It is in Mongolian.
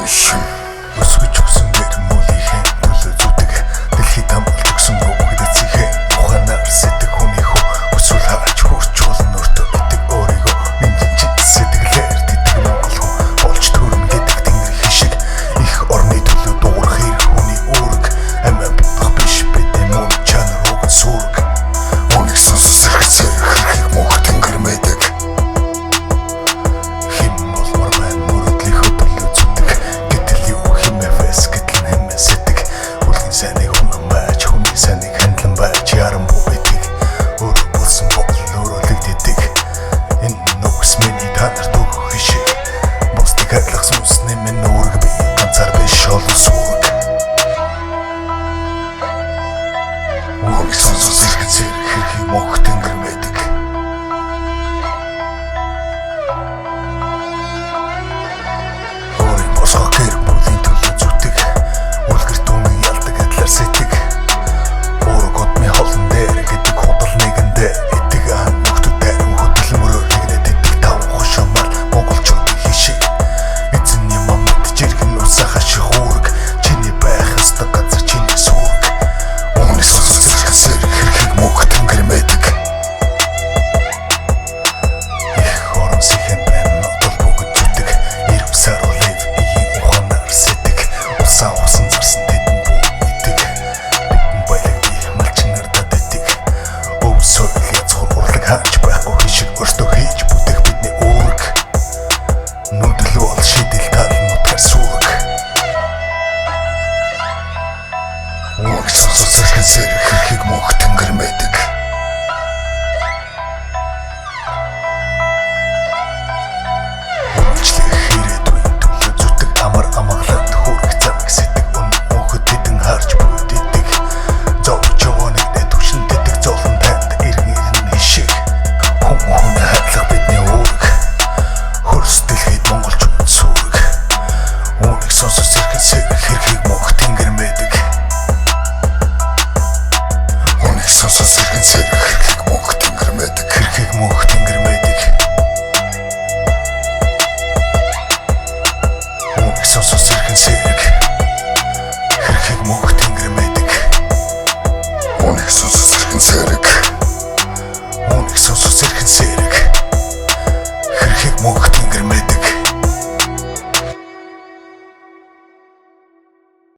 шим өсгөж өгсөн гэр мөлийнхэн төлөө зүдэг дэлхийд хамгаалж өгсөн бүгд эцгийн ухаанаар сэтг хүний хөө өсвөл харж хурч болон өртөө идэг өөрийгөө минь чи сэтгэлээр тэтг монгол хүн болж төрн гэдэг тэнгэр шиг их орны төлөө дуурах хэрэг хүний үүрэг амиа бодох биш бидний мөн чанар уг сүрэг үнийг сонсож сэрхсээр хэрхийг мөнх тэнгэр мэдэг Саныг унан байж хүний саныг хандлан байж яран бүбэдэг өөр болсон бодлон өөрөлдөгдөдөг энэ нүгс миний танарт өгөх шиг бусдыг хадлах сүнсний минь үүрэг би ганцаар биш олон сүрэг үнийг сонсож сэрхсээр хэрхийг мөнх тэнгэр мэдэг өөрийг босгох гэр бүлийн төлөө зүтэг үлгэр түмэн сэтг өөрөг одмын холон дээр гэдэг худал нэгэндээ идэг аан нөхдөд хөдөлмөрөөр нэгнэд идэг тав хошомар монголчуудын хишиг эзэн юм амт жиргэн усах ашиг үүрэг чиний байх ёстой газар чиний сүрэг үүнийг сонсож сэрхсээр хэрхийг мөнх тэнгэр мэдэг их орон сэхэн байна нотол бүгд зүтэг ирв саруулив ийн ухаанаар сэтг усаа усан зарсан Хаач байхгүй шиг өөртөө хийж бүтээх бидний үүрэг нүдэл бол шидэл тал нутгаар сүрэг үнийг сонсож сэрхсээр хэрхийг мөнх тэнгэр мэдэг үргэлжлэх ирээдүйн төлөө зүтэг амар амгалан хүрэх замыг сэтг мөнхөд хэдэн харж буйд идэг зовж явааны төвшин тэдэг зовлон танд иргэн шиг хүн хадлах бидний үүрэг хөрс дэлхийд монголчууд сүрэг үүнийг сонсож сэрхсээр хэрхийг мөнх тэнгэр мэдэг үүнийг сонсож сэрхсээр хэрхийг мөнх тэнгэр мэдэг хэрхийг мөнх тэнгэр мэдэг үүнийг сонсож сэрхсээр хэрхийг мөнх тэнгэр мэдэг үүнийг сонсож сэрхсээр